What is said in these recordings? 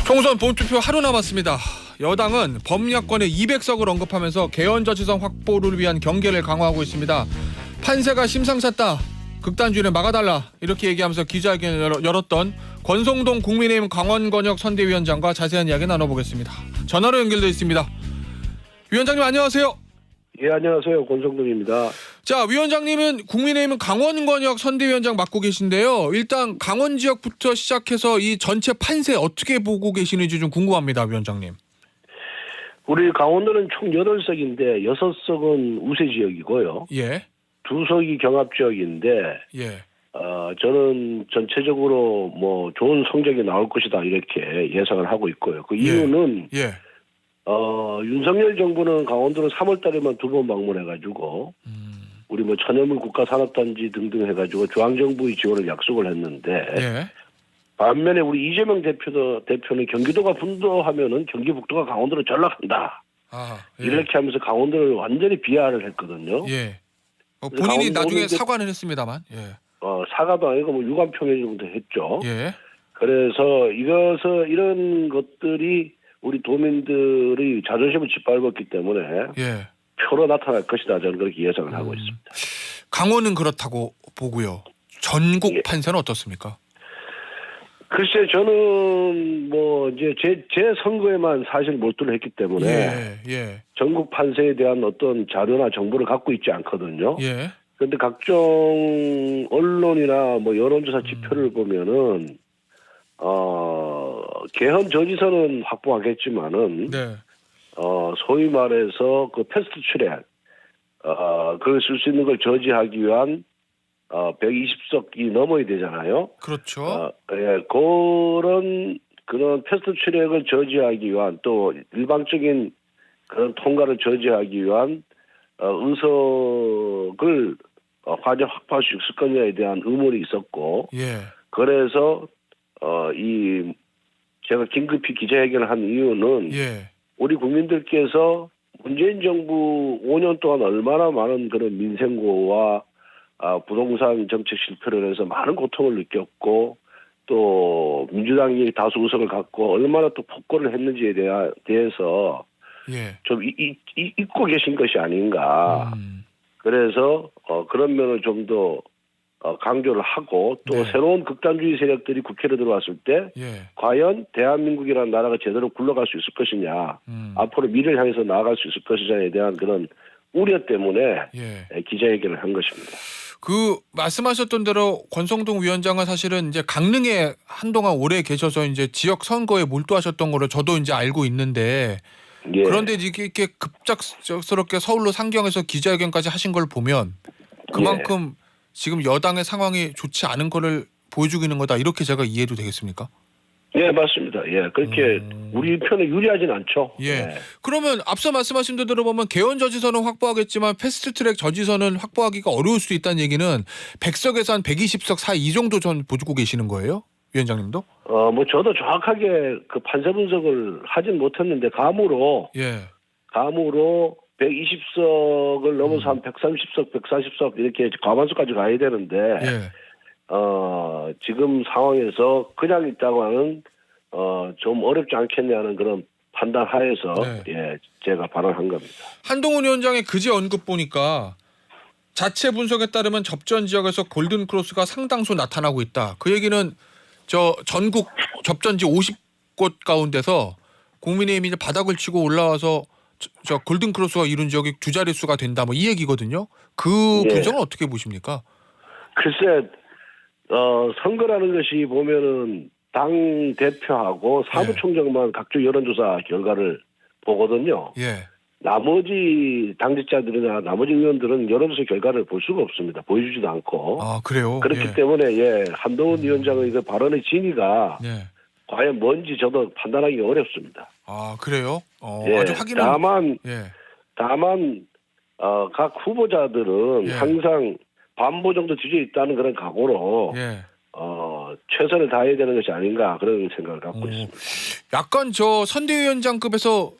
총선 본투표 하루 남았습니다. 여당은 범야권의 200석을 언급하면서 개헌저지선 확보를 위한 경계를 강화하고 있습니다. 판세가 심상찮다. 극단주의를 막아달라. 이렇게 얘기하면서 기자회견을 열었던 권성동 국민의힘 강원권역 선대위원장과 자세한 이야기 나눠보겠습니다. 전화로 연결되어 있습니다. 위원장님 안녕하세요. 예, 안녕하세요. 권성동입니다. 자, 위원장님은 국민의힘은 강원권역 선대위원장 맡고 계신데요. 일단 강원 지역부터 시작해서 이 전체 판세 어떻게 보고 계시는지 좀 궁금합니다, 위원장님. 우리 강원도는 총 8석인데 6석은 우세 지역이고요. 예. 2석이 경합 지역인데 예. 저는 전체적으로 뭐 좋은 성적이 나올 것이다 이렇게 예상을 하고 있고요. 그 이유는 예. 윤석열 정부는 강원도를 3월 달에만 2번 방문해가지고 우리 뭐 천연물 국가산업단지 등등 해가지고 중앙정부의 지원을 약속을 했는데 예. 반면에 우리 이재명 대표는 경기도가 분도하면은 경기 북도가 강원도로 전락한다. 예. 이렇게 하면서 강원도를 완전히 비하를 했거든요. 예. 본인이 나중에 사과는 했습니다만. 예. 사과도 아니고 뭐 유감표명 정도 했죠. 예. 그래서 이런 것들이 우리 도민들의 자존심을 짓밟았기 때문에 예. 표로 나타날 것이다. 저는 그렇게 예상을 하고 있습니다. 강원은 그렇다고 보고요. 전국 예. 판세는 어떻습니까? 글쎄 저는 뭐 이제 제 선거에만 사실 몰두를 했기 때문에 예. 전국 판세에 대한 어떤 자료나 정보를 갖고 있지 않거든요. 예. 그런데 각종 언론이나 뭐 여론조사 지표를 보면은 개헌 저지선은 확보하겠지만은 네. 소위 말해서 그 패스트 트랙 그걸 쓸 수 있는 걸 저지하기 위한 120석이 넘어야 되잖아요. 그렇죠. 예, 그런 패스트 트랙을 저지하기 위한 또 일방적인 그런 통과를 저지하기 위한 의석을 과연 확보할 수 있을 거냐에 대한 의문이 있었고, 예. 그래서 제가 긴급히 기자회견을 한 이유는 예. 우리 국민들께서 문재인 정부 5년 동안 얼마나 많은 그런 민생고와 부동산 정책 실패를 해서 많은 고통을 느꼈고 또 민주당이 다수 의석을 갖고 얼마나 또 폭거를 했는지에 대해서 예. 좀 잊고 계신 것이 아닌가. 그래서 그런 면을 좀 더 강조를 하고 또 네. 새로운 극단주의 세력들이 국회로 들어왔을 때 예. 과연 대한민국이라는 나라가 제대로 굴러갈 수 있을 것이냐, 앞으로 미래를 향해서 나아갈 수 있을 것이냐에 대한 그런 우려 때문에 예. 기자회견을 한 것입니다. 그 말씀하셨던 대로 권성동 위원장은 사실은 이제 강릉에 한동안 오래 계셔서 이제 지역 선거에 몰두하셨던 거를 저도 이제 알고 있는데 예. 그런데 이렇게 급작스럽게 서울로 상경해서 기자회견까지 하신 걸 보면 그만큼 지금 여당의 상황이 좋지 않은 거를 보여주고 있는 거다 이렇게 제가 이해도 되겠습니까? 예, 맞습니다. 예, 그렇게 우리 편에 유리하진 않죠. 예. 그러면 앞서 말씀하신 대로 보면 개헌 저지선은 확보하겠지만 패스트트랙 저지선은 확보하기가 어려울 수도 있다는 얘기는 100석에서 한 120석 사이 이 정도 전 보고 계시는 거예요? 위원장님도? 뭐 저도 정확하게 그 판세 분석을 하진 못했는데 감으로 120석을 넘어서 한 130석, 140석 이렇게 과반수까지 가야 되는데 예. 지금 상황에서 그냥 있다고 하는 좀 어렵지 않겠냐는 그런 판단 하에서 제가 발언한 겁니다. 한동훈 위원장의 그제 언급 보니까 자체 분석에 따르면 접전 지역에서 골든 크로스가 상당수 나타나고 있다. 그 얘기는 저 전국 접전지 50곳 가운데서 국민의힘이 바닥을 치고 올라와서 저 골든 크로스가 이룬 지역이 두 자릿수가 된다. 뭐 이 얘기거든요. 그 분석은 어떻게 보십니까? 글쎄, 선거라는 것이 보면은 당 대표하고 사무총장만 각종 여론조사 결과를 보거든요. 예. 나머지 당직자들이나 나머지 의원들은 여론조사 결과를 볼 수가 없습니다. 보여주지도 않고. 아, 그래요? 그렇기 때문에 한동훈 위원장의 그 발언의 진위가 과연 뭔지 저도 판단하기 어렵습니다. 아, 그래요? 아주 확인은. 다만 각 후보자들은 항상 반보 정도 뒤져 있다는 그런 각오로 최선을 다해야 되는 것이 아닌가 그런 생각을 갖고 있습니다. 약간 저 선대위원장급에서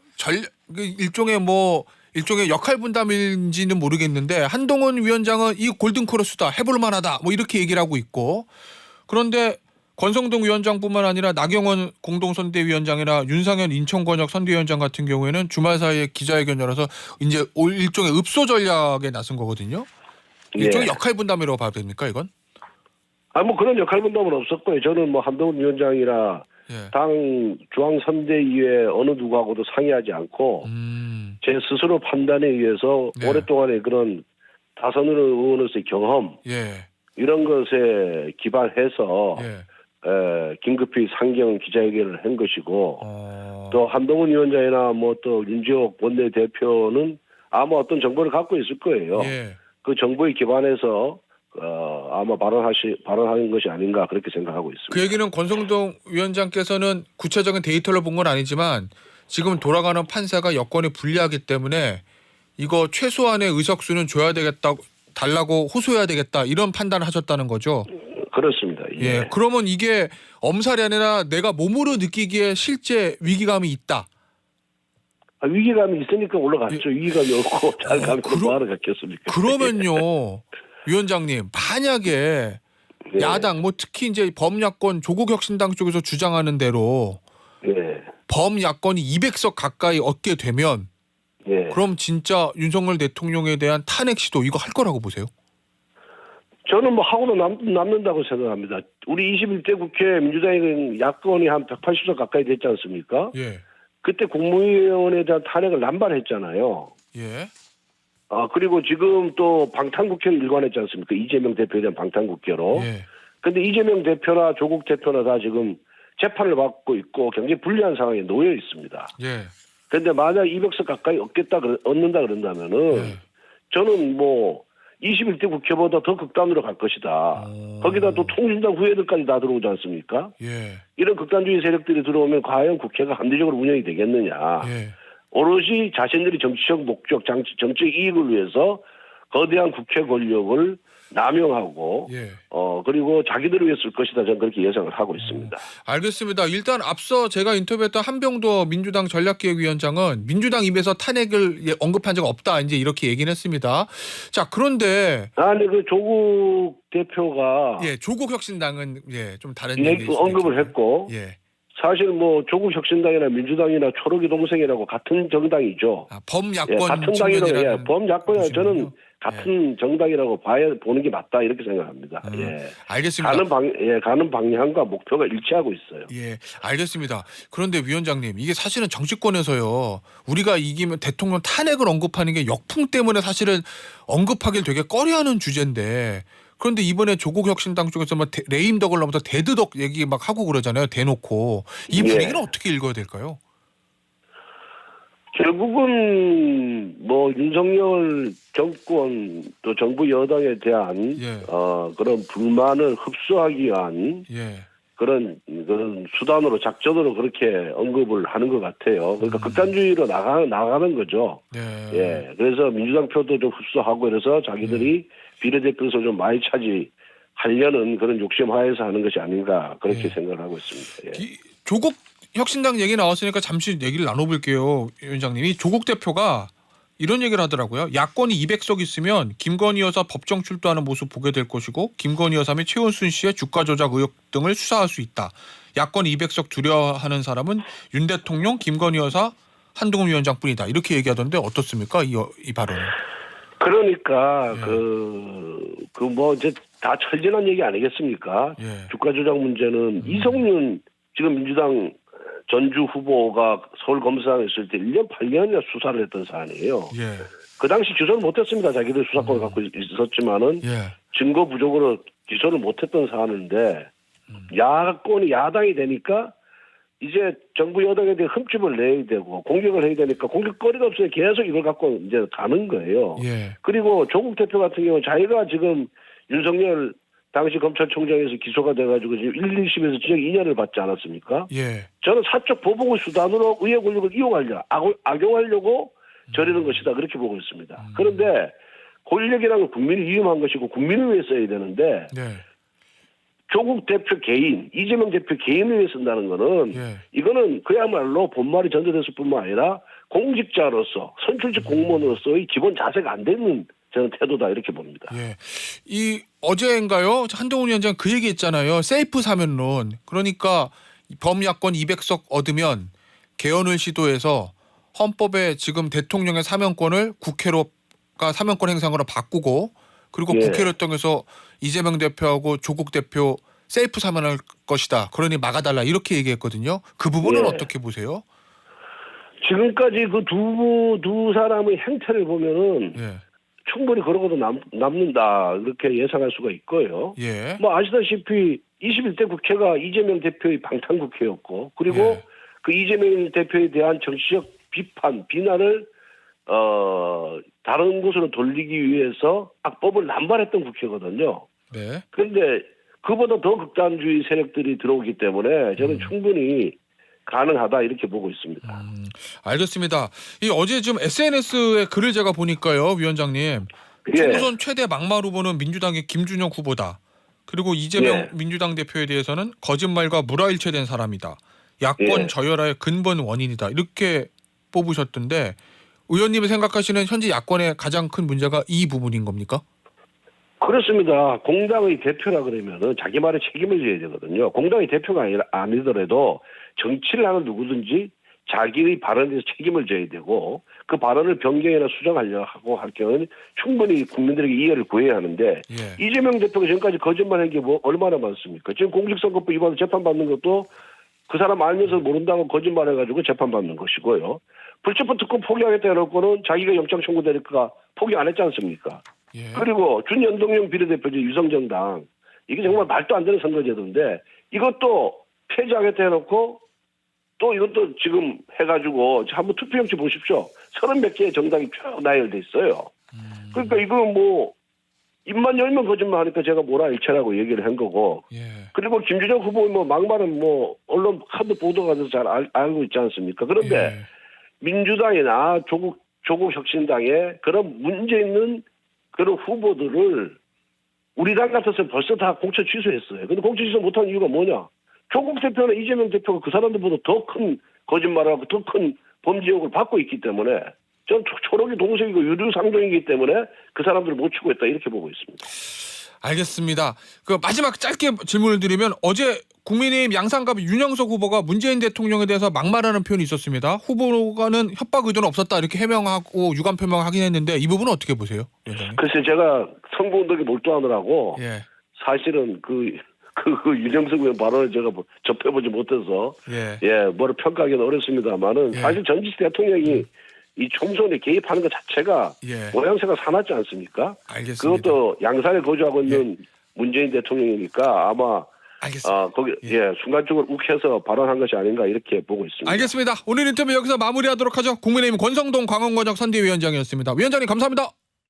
일종의 역할 분담인지는 모르겠는데 한동훈 위원장은 이 골든 크로스다 해볼 만하다 뭐 이렇게 얘기를 하고 있고 그런데 권성동 위원장뿐만 아니라 나경원 공동선대위원장이나 윤상현 인천권역 선대위원장 같은 경우에는 주말 사이에 기자회견 열어서 이제 일종의 읍소 전략에 나선 거거든요. 일종의 예. 역할 분담이라고 봐도 됩니까 이건? 뭐 그런 역할 분담은 없었고요. 저는 뭐 한동훈 위원장이나 예. 당 중앙선대위에 어느 누구하고도 상의하지 않고 제 스스로 판단에 의해서 네. 오랫동안의 그런 다선 의원으로서의 경험 예. 이런 것에 기반해서 예. 긴급히 상경 기자회견을 한 것이고 또 또 한동훈 위원장이나 뭐 또 윤지옥 원내대표는 아마 어떤 정보를 갖고 있을 거예요. 예. 그 정보에 기반해서 아마 발언하는 것이 아닌가 그렇게 생각하고 있습니다. 그 얘기는 권성동 위원장께서는 구체적인 데이터를 본 건 아니지만 지금 돌아가는 판사가 여건이 불리하기 때문에 이거 최소한의 의석수는 줘야 되겠다, 달라고 호소해야 되겠다 이런 판단을 하셨다는 거죠. 그렇습니다. 예. 예. 그러면 이게 엄살이 아니라 내가 몸으로 느끼기에 실제 위기감이 있다. 위기감이 있으니까 올라갔죠. 위기감이 없고 잘 가면 뭐하러 갔겠습니까? 그러면요, 위원장님 만약에 예. 야당 뭐 특히 이제 범야권 조국혁신당 쪽에서 주장하는 대로 예. 범야권이 200석 가까이 얻게 되면 예. 그럼 진짜 윤석열 대통령에 대한 탄핵 시도 이거 할 거라고 보세요? 저는 뭐 하고도 남는다고 생각합니다. 우리 21대 국회 민주당이 야권이 한 180석 가까이 됐지 않습니까? 예. 그때 국무위원에 대한 탄핵을 남발했잖아요. 예. 그리고 지금 또 방탄국회를 일관했지 않습니까? 이재명 대표에 대한 방탄국회로. 예. 근데 이재명 대표나 조국 대표나 다 지금 재판을 받고 있고 굉장히 불리한 상황에 놓여 있습니다. 예. 그런데 만약 200석 가까이 얻는다 그런다면은 예. 저는 뭐 21대 국회보다 더 극단으로 갈 것이다. 거기다 또 통신당 후예들까지 다 들어오지 않습니까? 예. 이런 극단주의 세력들이 들어오면 과연 국회가 합리적으로 운영이 되겠느냐. 예. 오롯이 자신들이 정치적 목적, 정치적 이익을 위해서 거대한 국회 권력을 남용하고 예. 그리고 자기들을 위해 쓸 것이다. 저는 그렇게 예상을 하고 있습니다. 알겠습니다. 일단 앞서 제가 인터뷰했던 한병도 민주당 전략기획위원장은 민주당 입에서 탄핵을 언급한 적 없다. 이제 이렇게 얘기는 했습니다. 자, 그런데 근데 그 조국 대표가 예, 조국혁신당은 예, 좀 다른 언급을 했고 예. 사실 뭐 조국 혁신당이나 민주당이나 초록이 동생이라고 같은 정당이죠. 범야권 같은 당이라고 측면이라는 범야권이야. 보시는군요. 저는 같은 정당이라고 보는 게 맞다 이렇게 생각합니다. 예. 알겠습니다. 가는 방향과 목표가 일치하고 있어요. 예, 알겠습니다. 그런데 위원장님, 이게 사실은 정치권에서요, 우리가 이기면 대통령 탄핵을 언급하는 게 역풍 때문에 사실은 언급하길 되게 꺼려하는 주제인데, 그런데 이번에 조국혁신당 쪽에서 뭐 레임덕을 넘어서 대드덕 얘기 막 하고 그러잖아요, 대놓고. 이 분위기는 어떻게 읽어야 될까요? 결국은 뭐 윤석열 정권 또 정부 여당에 대한 예. 그런 불만을 흡수하기 위한 예. 그런 수단으로 작전으로 그렇게 언급을 하는 것 같아요. 그러니까 극단주의로 나가는 거죠. 네. 예. 그래서 민주당 표도 좀 흡수하고 그래서 자기들이 비례대표에서 좀 많이 차지하려는 그런 욕심 하에서 하는 것이 아닌가 그렇게 생각을 하고 있습니다. 예. 조국 혁신당 얘기 나왔으니까 잠시 얘기를 나눠볼게요, 위원장님이. 조국 대표가 이런 얘기를 하더라고요. 야권이 200석 있으면 김건희 여사 법정 출두하는 모습 보게 될 것이고 김건희 여사 및 최은순 씨의 주가 조작 의혹 등을 수사할 수 있다. 야권이 200석 두려워하는 사람은 윤 대통령, 김건희 여사, 한동훈 위원장뿐이다. 이렇게 얘기하던데 어떻습니까? 이 발언은. 그러니까 예. 뭐 이제 다 철진한 얘기 아니겠습니까? 예. 주가 조작 문제는 이성윤 지금 민주당 전주 후보가 서울검사장에 있을 때 1년 8년이나 수사를 했던 사안이에요. 예. 그 당시 기소를 못했습니다. 자기들 수사권을 갖고 있었지만은 예. 증거 부족으로 기소를 못했던 사안인데 야당이 되니까 이제 정부 여당에 대해 흠집을 내야 되고 공격을 해야 되니까 공격거리가 없어요. 계속 이걸 갖고 이제 가는 거예요. 예. 그리고 조국 대표 같은 경우는 자기가 지금 윤석열 당시 검찰총장에서 기소가 돼가지고 지금 1, 2심에서 징역 2년을 받지 않았습니까? 예. 저는 사적 보복의 수단으로 의회 권력을 악용하려고 저리는 것이다 그렇게 보고 있습니다. 그런데 권력이라는 건 국민이 위험한 것이고 국민을 위해 써야 되는데 네. 조국 대표 개인, 이재명 대표 개인을 위해 쓴다는 거는 예. 이거는 그야말로 본말이 전제됐을 뿐만 아니라 공직자로서 선출직 공무원으로서의 기본 자세가 안 되는 저는 태도다 이렇게 봅니다. 예. 이 어제인가요? 한동훈 위원장 그 얘기했잖아요. 세이프 사면론. 그러니까 범야권 200석 얻으면 개헌을 시도해서 헌법에 지금 대통령의 사면권을 국회로가 사면권 행사로 바꾸고 그리고 예. 국회를 통해서 이재명 대표하고 조국 대표 세이프 사면할 것이다. 그러니 막아달라 이렇게 얘기했거든요. 그 부분은 예. 어떻게 보세요? 지금까지 그 두 사람의 행태를 보면은 예. 충분히 그러고도 남는다 이렇게 예상할 수가 있고요. 예. 뭐 아시다시피 21대 국회가 이재명 대표의 방탄국회였고 그리고 예. 그 이재명 대표에 대한 정치적 비판, 비난을 다른 곳으로 돌리기 위해서 악법을 남발했던 국회거든요. 네. 그런데 그보다 더 극단주의 세력들이 들어오기 때문에 저는 충분히 가능하다 이렇게 보고 있습니다. 알겠습니다. 이 어제 좀 SNS에 글을 제가 보니까요, 위원장님. 예. 총선 최대 막말 후보는 민주당의 김준영 후보다. 그리고 이재명 예. 민주당 대표에 대해서는 거짓말과 물화일체된 사람이다. 야권 예. 저열화의 근본 원인이다. 이렇게 뽑으셨던데 의원님이 생각하시는 현재 야권의 가장 큰 문제가 이 부분인 겁니까? 그렇습니다. 공당의 대표라 그러면은 자기 말에 책임을 져야 되거든요. 공당의 대표가 아니더라도 정치를 하는 누구든지 자기의 발언에 대해서 책임을 져야 되고 그 발언을 변경이나 수정하려고 할 경우는 충분히 국민들에게 이해를 구해야 하는데 예. 이재명 대표가 지금까지 거짓말한 게 뭐 얼마나 많습니까? 지금 공직선거법 위반으로 재판받는 것도 그 사람 알면서 모른다고 거짓말해가지고 재판받는 것이고요. 불체포 특권 포기하겠다 해놓고는 자기가 영장 청구되니까 포기 안 했지 않습니까? 예. 그리고 준연동형 비례대표제 유성정당 이게 정말 말도 안 되는 선거제도인데 이것도 폐지하겠다 해놓고 또 이것도 지금 해가지고 한번 투표용지 보십시오. 30몇 개의 정당이 쭉 나열돼 있어요. 그러니까 이거는 뭐 입만 열면 거짓말하니까 제가 뭐라 일체라고 얘기를 한 거고 예. 그리고 김준영 후보 뭐 막말은 뭐 언론 하도 보도가 돼서 잘 알고 있지 않습니까? 그런데 예. 민주당이나 조국 혁신당에 그런 문제 있는 그런 후보들을 우리 당 같아서 벌써 다 공천 취소했어요. 근데 공천 취소 못한 이유가 뭐냐? 조국 대표나 이재명 대표가 그 사람들보다 더 큰 거짓말을 하고 더 큰 범죄 의혹을 받고 있기 때문에 전 초록이 동생이고 유류상종이기 때문에 그 사람들을 못 치고 있다 이렇게 보고 있습니다. 알겠습니다. 그 마지막 짧게 질문을 드리면 어제 국민의힘 양산갑 윤영석 후보가 문재인 대통령에 대해서 막말하는 표현이 있었습니다. 후보가는 협박 의도는 없었다 이렇게 해명하고 유감 표명하긴 했는데 이 부분은 어떻게 보세요, 위원장님? 글쎄 제가 선거운동에 몰두하느라고 예. 사실은 그 윤영석 의원 발언을 제가 접해보지 못해서 예. 뭐를 평가하기는 어렵습니다만은 예. 사실 전직 대통령이 이 총선에 개입하는 것 자체가 예. 모양새가 사납지 않습니까? 알겠습니다. 그것도 양산에 거주하고 있는 문재인 대통령이니까 아마 알겠습니다. 거기 순간적으로 욱해서 발언한 것이 아닌가 이렇게 보고 있습니다. 알겠습니다. 오늘 인터뷰 여기서 마무리하도록 하죠. 국민의힘 권성동 광원권역 선대위원장이었습니다. 위원장님 감사합니다.